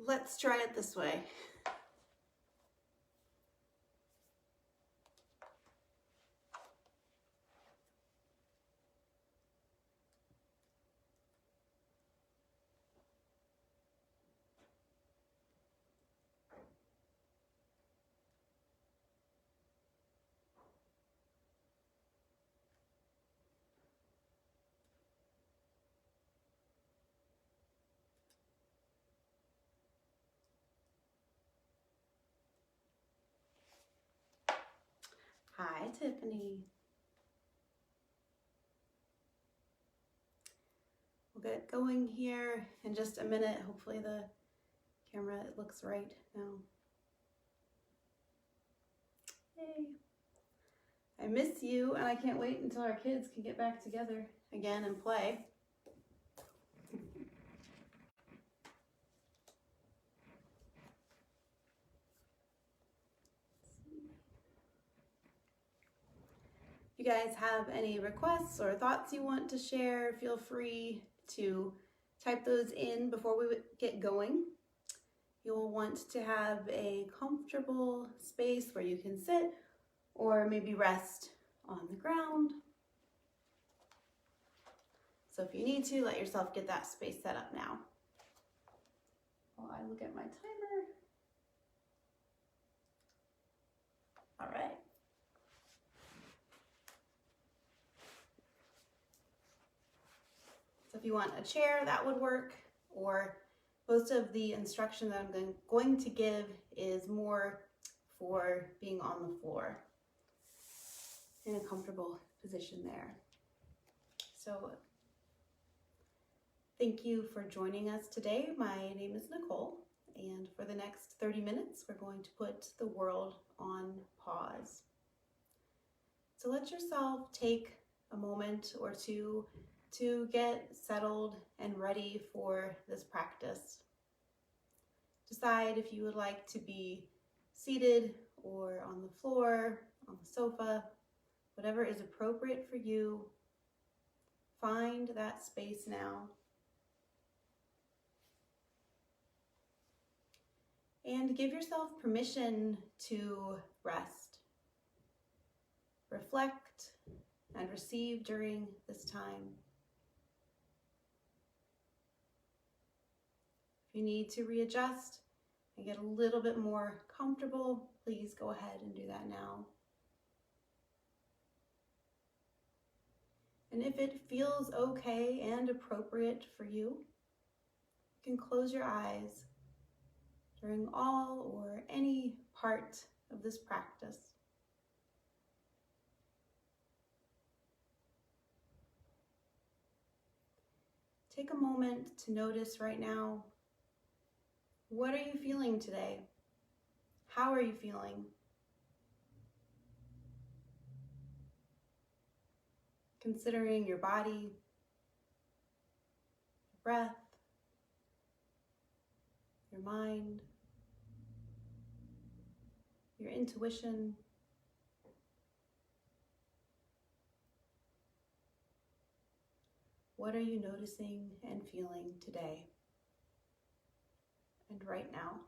Let's try it this way. Hi, Tiffany. We'll get going here in just a minute. Hopefully the camera looks right now. Yay. I miss you, and I can't wait until our kids can get back together again and play. If you guys have any requests or thoughts you want to share, feel free to type those in before we get going. You'll want to have a comfortable space where you can sit or maybe rest on the ground. So if you need to, let yourself get that space set up now. While I look at my timer. All right. So if you want a chair, that would work, or most of the instruction that I'm going to give is more for being on the floor in a comfortable position there. So thank you for joining us today. My name is Nicole, and for the next 30 minutes, we're going to put the world on pause. So let yourself take a moment or two to get settled and ready for this practice. Decide if you would like to be seated or on the floor, on the sofa, whatever is appropriate for you. Find that space now. And give yourself permission to rest. Reflect and receive during this time. If you need to readjust and get a little bit more comfortable, please go ahead and do that now. And if it feels okay and appropriate for you, you can close your eyes during all or any part of this practice. Take a moment to notice right now, what are you feeling today? How are you feeling? Considering your body, your breath, your mind, your intuition. What are you noticing and feeling today and right now?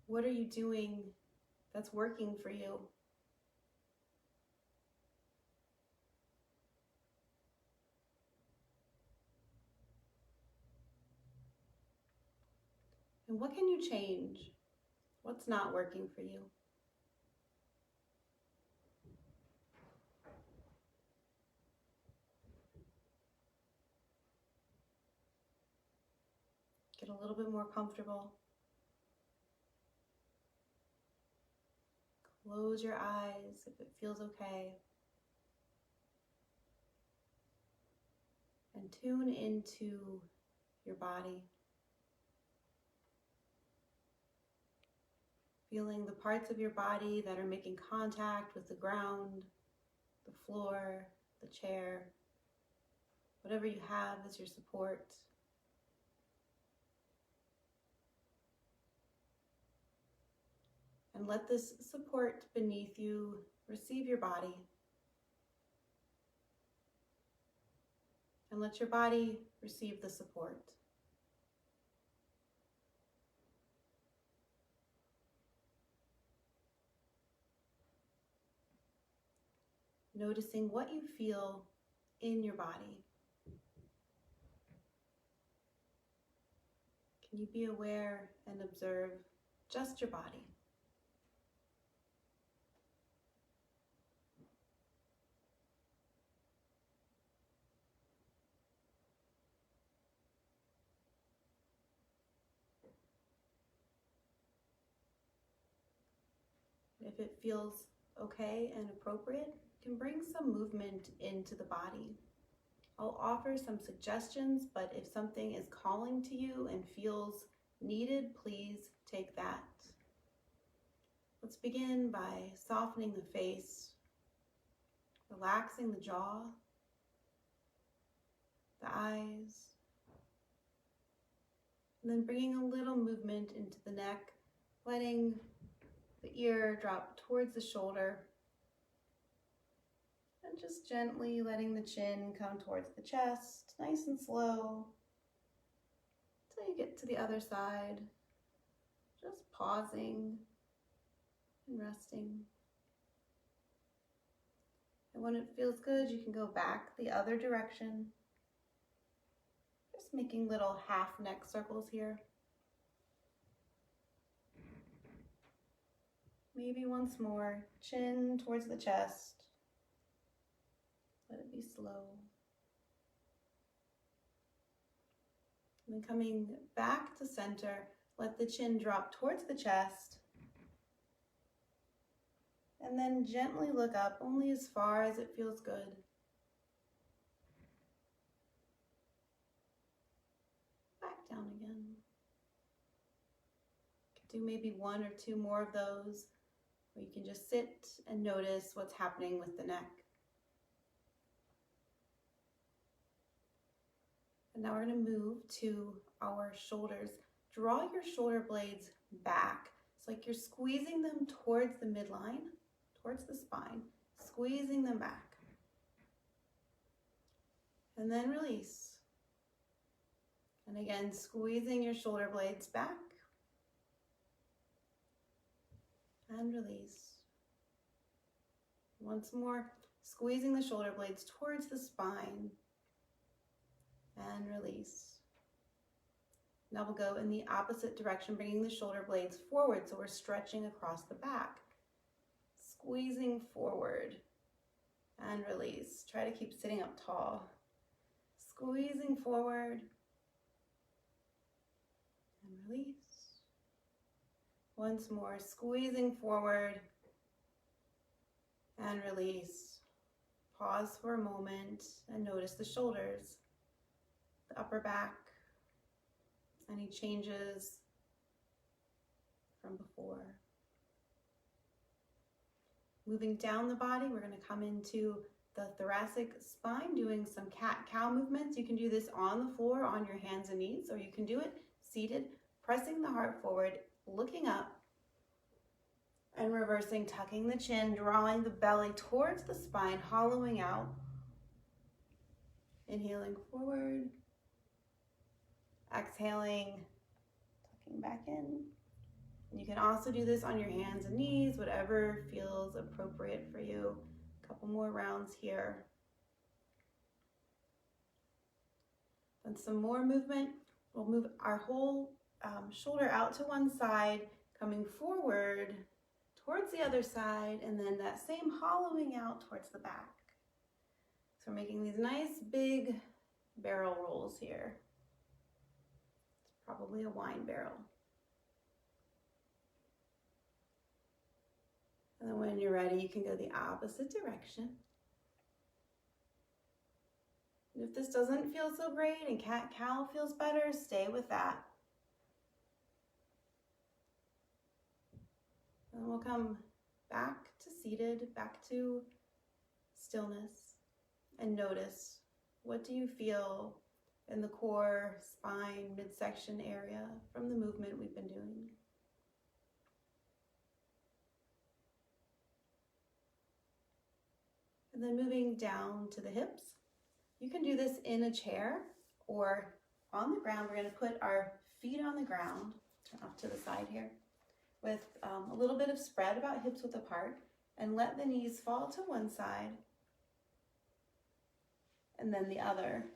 What are you doing that's working for you? And what can you change? What's not working for you? Get a little bit more comfortable. Close your eyes if it feels okay. And tune into your body. Feeling the parts of your body that are making contact with the ground, the floor, the chair, whatever you have as your support. And let this support beneath you receive your body and let your body receive the support. Noticing what you feel in your body. Can you be aware and observe just your body? If it feels okay and appropriate, you can bring some movement into the body. I'll offer some suggestions, but if something is calling to you and feels needed, please take that. Let's begin by softening the face, relaxing the jaw, the eyes, and then bringing a little movement into the neck, letting the ear drop towards the shoulder, and just gently letting the chin come towards the chest, nice and slow, until you get to the other side, just pausing and resting. And when it feels good, you can go back the other direction, just making little half neck circles here. Maybe once more, chin towards the chest. Let it be slow. And then coming back to center, let the chin drop towards the chest. And then gently look up, only as far as it feels good. Back down again. Do maybe one or two more of those, where you can just sit and notice what's happening with the neck. And now we're going to move to our shoulders. Draw your shoulder blades back. It's like you're squeezing them towards the midline, towards the spine, squeezing them back. And then release. And again, squeezing your shoulder blades back. And release. Once more, squeezing the shoulder blades towards the spine. And release. Now we'll go in the opposite direction, bringing the shoulder blades forward, so we're stretching across the back. Squeezing forward and release. Try to keep sitting up tall. Squeezing forward and release. Once more, squeezing forward and release. Pause for a moment and notice the shoulders, the upper back, any changes from before. Moving down the body, we're going to come into the thoracic spine, doing some cat-cow movements. You can do this on the floor, on your hands and knees, or you can do it seated, pressing the heart forward, looking up, and reversing, tucking the chin, drawing the belly towards the spine, hollowing out. Inhaling forward, exhaling, tucking back in. You can also do this on your hands and knees, whatever feels appropriate for you. A couple more rounds here. Then some more movement. We'll move our whole shoulder out to one side, coming forward towards the other side, and then that same hollowing out towards the back. So we're making these nice big barrel rolls here. It's probably a wine barrel. And then when you're ready, you can go the opposite direction. And if this doesn't feel so great and cat-cow feels better, stay with that. And we'll come back to seated, back to stillness, and notice, what do you feel in the core, spine, midsection area from the movement we've been doing? And then moving down to the hips. You can do this in a chair or on the ground. We're going to put our feet on the ground, turn off to the side here, with a little bit of spread, about hips width apart, and let the knees fall to one side and then the other.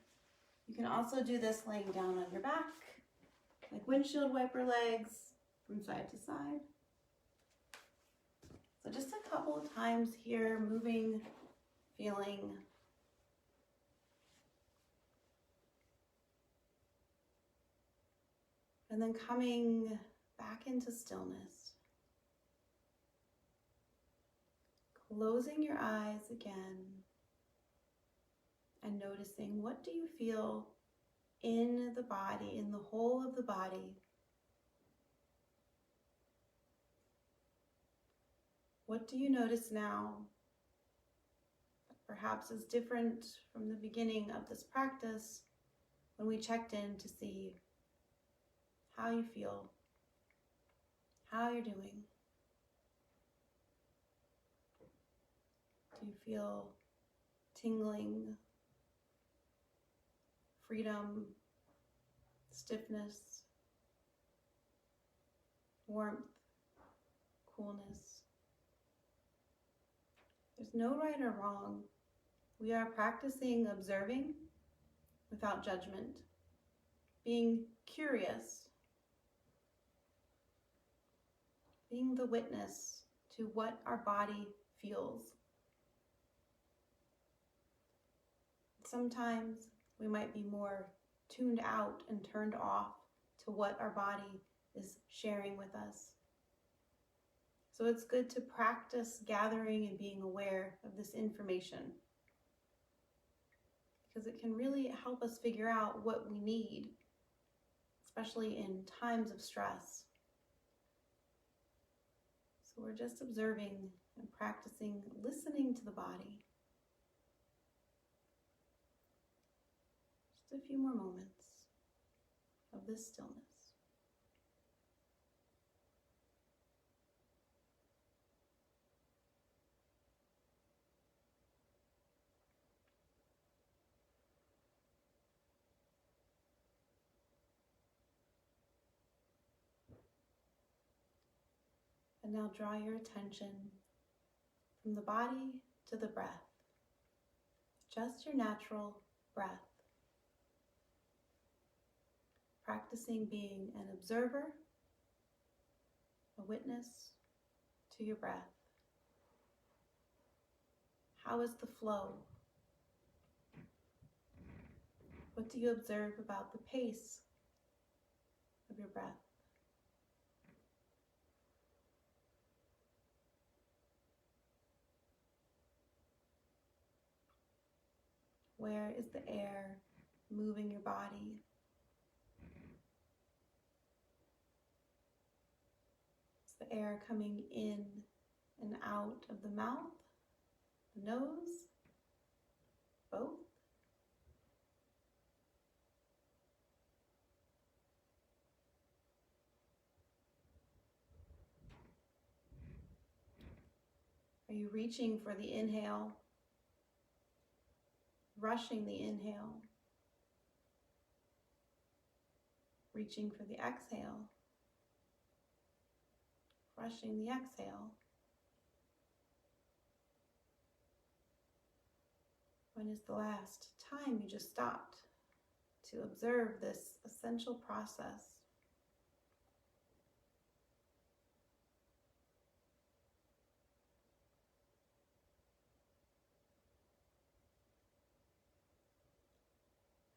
You can also do this laying down on your back, like windshield wiper legs, from side to side. So just a couple of times here, moving, feeling. And then coming back into stillness. Closing your eyes again and noticing, what do you feel in the body, in the whole of the body? What do you notice now that perhaps is different from the beginning of this practice when we checked in to see how you feel, how you're doing? Do you feel tingling, freedom, stiffness, warmth, coolness? There's no right or wrong. We are practicing observing without judgment, being curious, being the witness to what our body feels. Sometimes we might be more tuned out and turned off to what our body is sharing with us. So it's good to practice gathering and being aware of this information, because it can really help us figure out what we need, especially in times of stress. So we're just observing and practicing listening to the body. Just a few more moments of this stillness. And now draw your attention from the body to the breath. Just your natural breath. Practicing being an observer, a witness to your breath. How is the flow? What do you observe about the pace of your breath? Where is the air moving your body? Is the air coming in and out of the mouth, the nose, both? Are you reaching for the inhale, rushing the inhale, reaching for the exhale, rushing the exhale? When is the last time you just stopped to observe this essential process?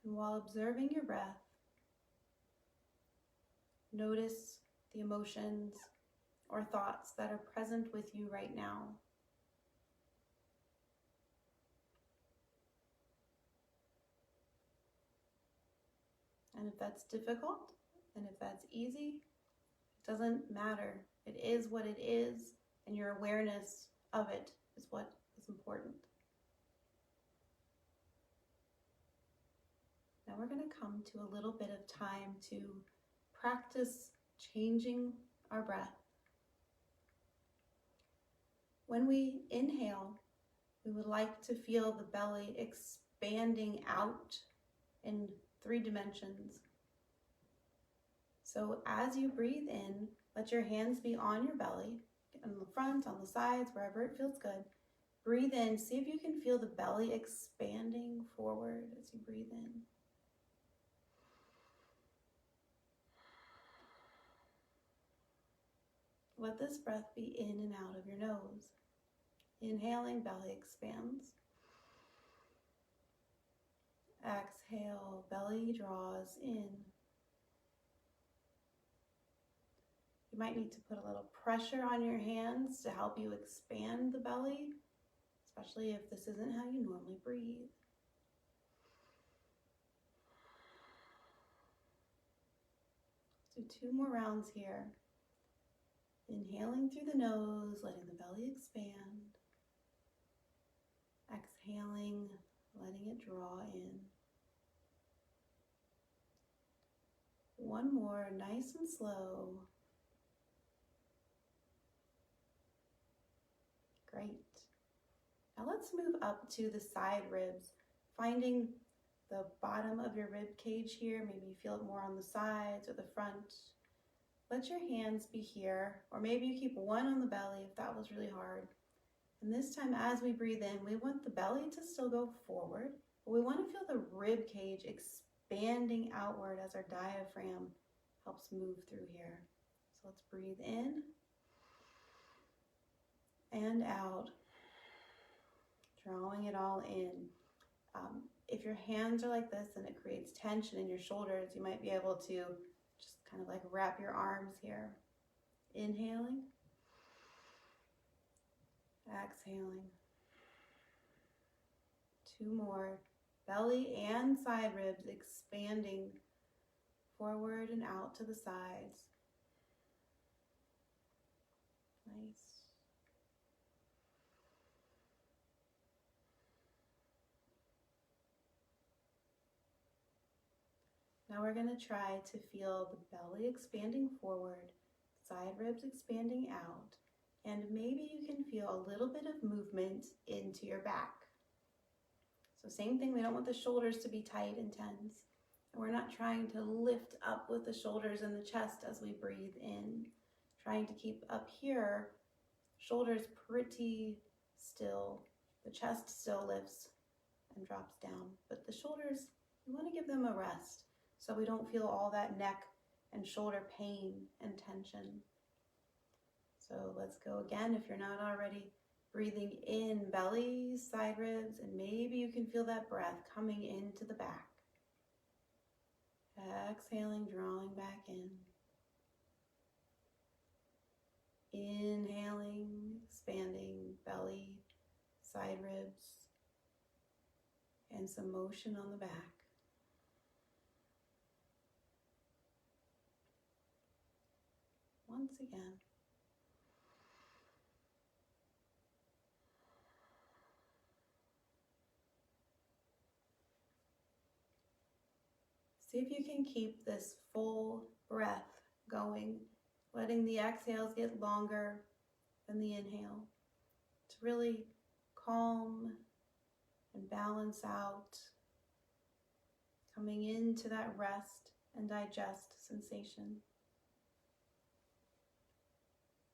And while observing your breath, notice the emotions or thoughts that are present with you right now. And if that's difficult, and if that's easy, it doesn't matter. It is what it is, and your awareness of it is what is important. Now we're going to come to a little bit of time to practice changing our breath. When we inhale, We would like to feel the belly expanding out in 3 dimensions. So as you breathe in, let your hands be on your belly, on the front, on the sides, wherever it feels good. Breathe in, see if you can feel the belly expanding forward as you breathe in. Let this breath be in and out of your nose. Inhaling, belly expands. Exhale, belly draws in. You might need to put a little pressure on your hands to help you expand the belly, especially if this isn't how you normally breathe. Let's do 2 more rounds here. Inhaling through the nose, letting the belly expand. Exhaling, letting it draw in. 1 more, nice and slow. Great. Now let's move up to the side ribs, finding the bottom of your rib cage here. Maybe you feel it more on the sides or the front. Let your hands be here, or maybe you keep one on the belly if that was really hard. And this time as we breathe in, we want the belly to still go forward, but we want to feel the rib cage expanding outward as our diaphragm helps move through here. So let's breathe in and out, drawing it all in. If your hands are like this and it creates tension in your shoulders, you might be able to just kind of like wrap your arms here. Inhaling, exhaling. 2 more. Belly and side ribs expanding forward and out to the sides. Nice. Now we're going to try to feel the belly expanding forward, side ribs expanding out, and maybe you can feel a little bit of movement into your back. So same thing, we don't want the shoulders to be tight and tense. And we're not trying to lift up with the shoulders and the chest as we breathe in. Trying to keep up here, shoulders pretty still. The chest still lifts and drops down, but the shoulders, we want to give them a rest so we don't feel all that neck and shoulder pain and tension. So let's go again. If you're not already, breathing in, belly, side ribs, and maybe you can feel that breath coming into the back. Exhaling, drawing back in. Inhaling, expanding, belly, side ribs, and some motion on the back. Once again. See if you can keep this full breath going, letting the exhales get longer than the inhale to really calm and balance out, coming into that rest and digest sensation.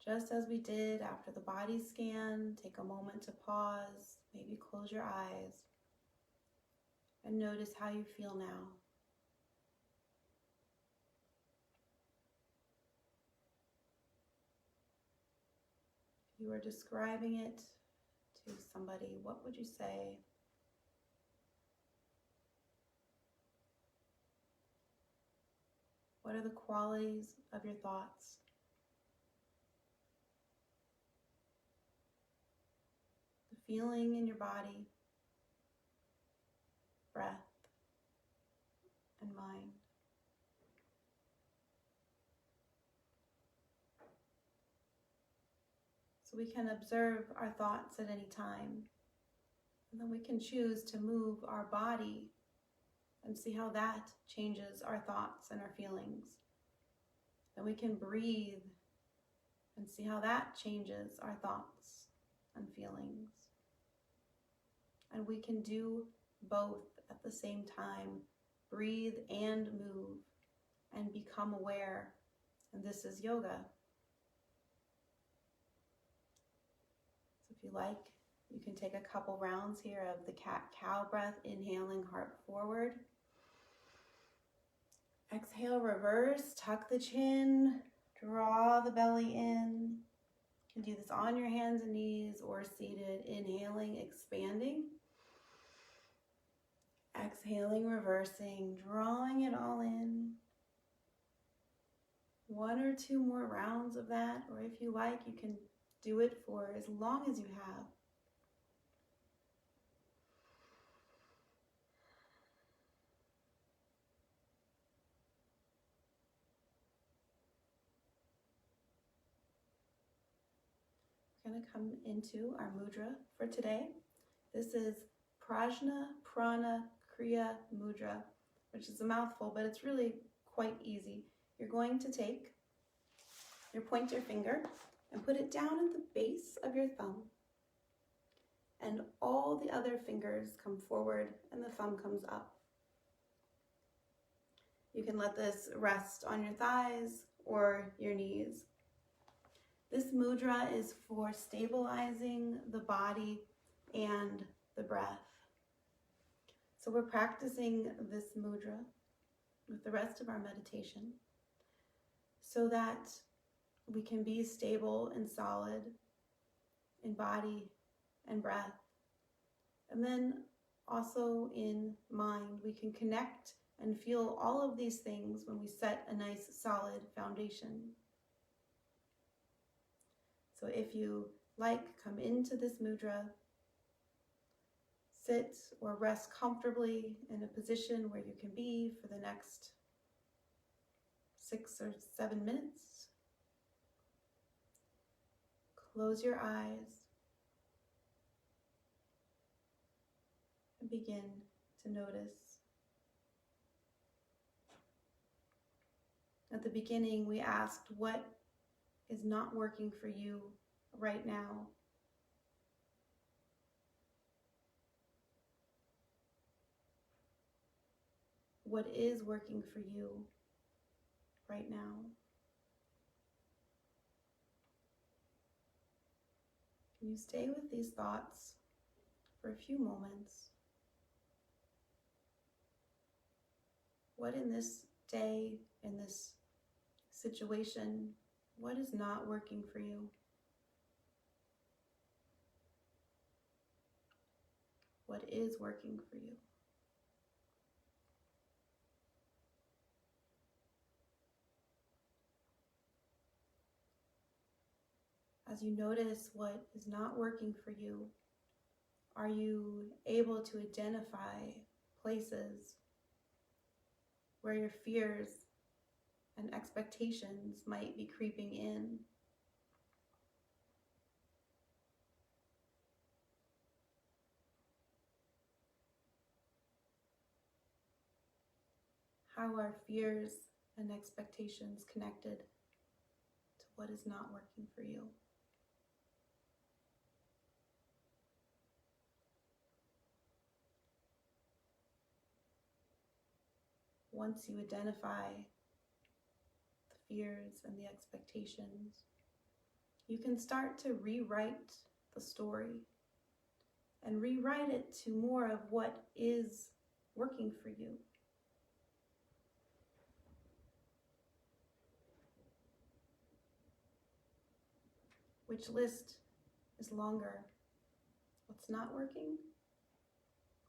Just as we did after the body scan, take a moment to pause, maybe close your eyes, and notice how you feel now. If you were describing it to somebody, what would you say? What are the qualities of your thoughts? The feeling in your body, breath, and mind. So we can observe our thoughts at any time, and then we can choose to move our body and see how that changes our thoughts and our feelings. Then we can breathe and see how that changes our thoughts and feelings. And we can do both at the same time. Breathe and move and become aware. And this is yoga. So if you like, you can take a couple rounds here of the cat-cow breath, inhaling heart forward. Exhale, reverse, tuck the chin, draw the belly in. You can do this on your hands and knees or seated. Inhaling, expanding. Exhaling, reversing, drawing it all in. One or two more rounds of that, or if you like, you can do it for as long as you have. We're going to come into our mudra for today. This is Prajna Prana Kriya Mudra, which is a mouthful, but it's really quite easy. You're going to take your pointer finger and put it down at the base of your thumb. And all the other fingers come forward and the thumb comes up. You can let this rest on your thighs or your knees. This mudra is for stabilizing the body and the breath. So we're practicing this mudra with the rest of our meditation so that we can be stable and solid in body and breath. And then also in mind, we can connect and feel all of these things when we set a nice solid foundation. So if you like, come into this mudra, sit or rest comfortably in a position where you can be for the next 6 or 7 minutes. Close your eyes and begin to notice. At the beginning, we asked what is not working for you right now. What is working for you right now? Can you stay with these thoughts for a few moments? What in this day, in this situation, what is not working for you? What is working for you? As you notice what is not working for you, are you able to identify places where your fears and expectations might be creeping in? How are fears and expectations connected to what is not working for you? Once you identify the fears and the expectations, you can start to rewrite the story and rewrite it to more of what is working for you. Which list is longer? What's not working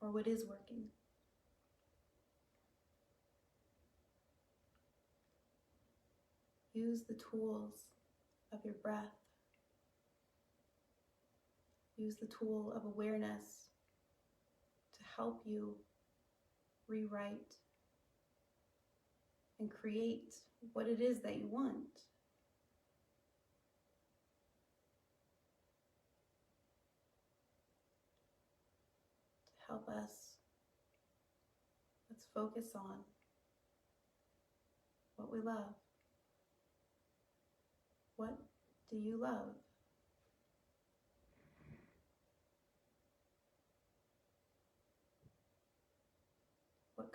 or what is working? Use the tools of your breath. Use the tool of awareness to help you rewrite and create what it is that you want. To help us, let's focus on what we love. What do you love?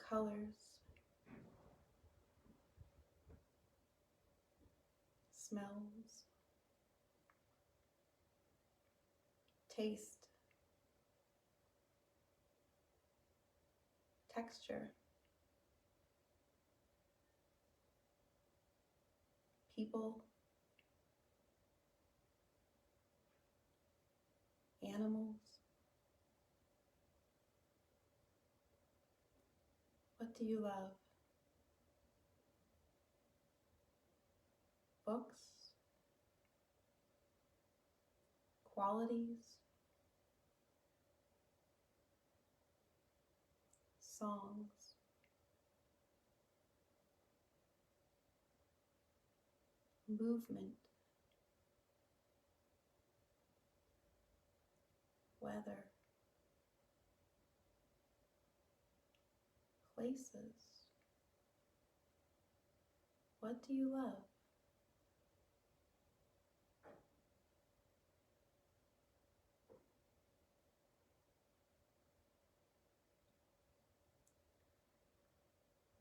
colors, smells, taste, texture, people, animals. What do you love? Books, qualities, songs, movement, weather, places. What do you love?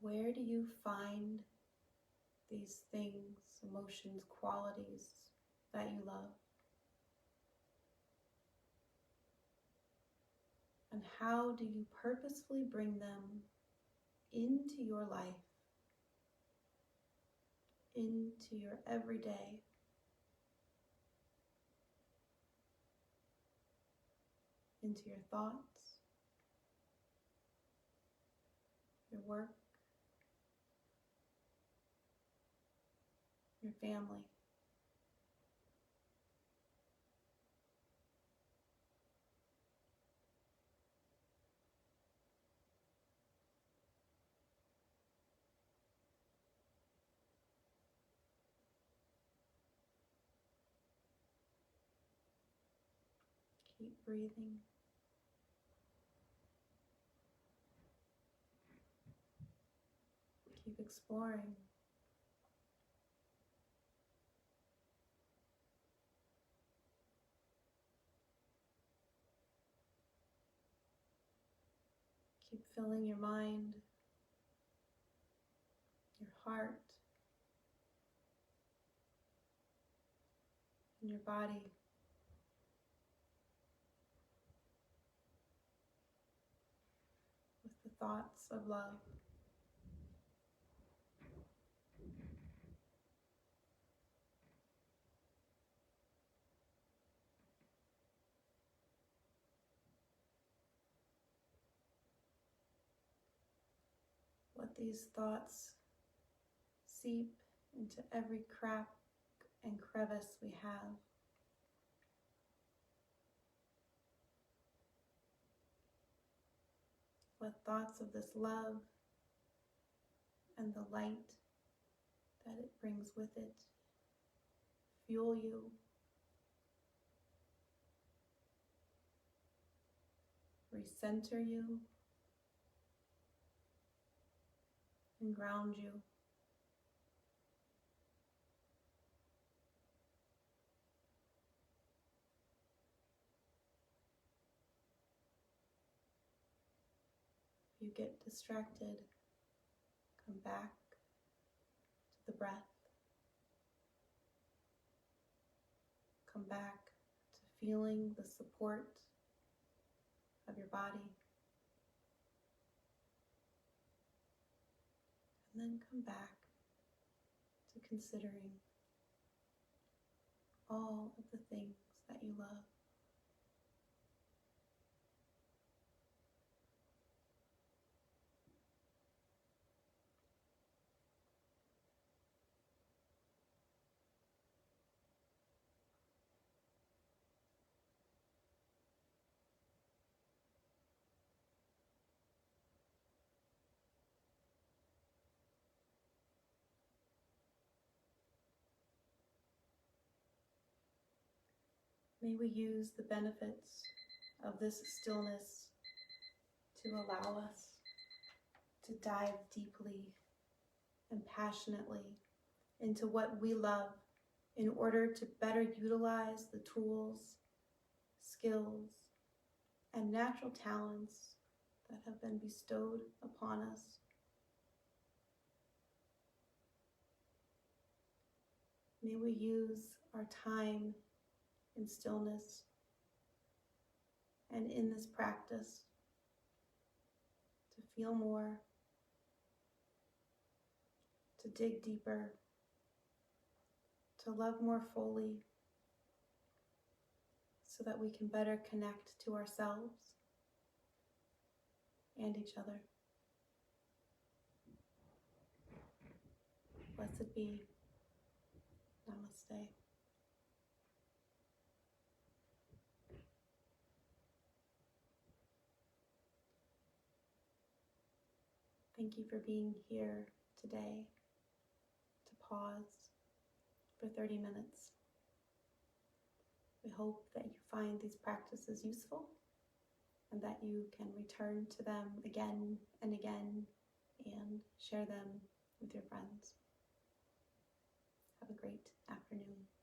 Where do you find these things, emotions, qualities that you love? And how do you purposefully bring them into your life, into your everyday? Into your thoughts, your work, your family. Keep breathing. Keep exploring. Keep filling your mind, your heart, and your body with the thoughts of love. Let these thoughts seep into every crack and crevice we have. Let thoughts of this love and the light that it brings with it fuel you, recenter you, and ground you. If you get distracted, come back to the breath. Come back to feeling the support of your body. And then come back to considering all of the things that you love. May we use the benefits of this stillness to allow us to dive deeply and passionately into what we love in order to better utilize the tools, skills, and natural talents that have been bestowed upon us. May we use our time in stillness and in this practice to feel more, to dig deeper, to love more fully, so that we can better connect to ourselves and each other. Blessed be. Namaste. Thank you for being here today to pause for 30 minutes. We hope that you find these practices useful and that you can return to them again and again and share them with your friends. Have a great afternoon.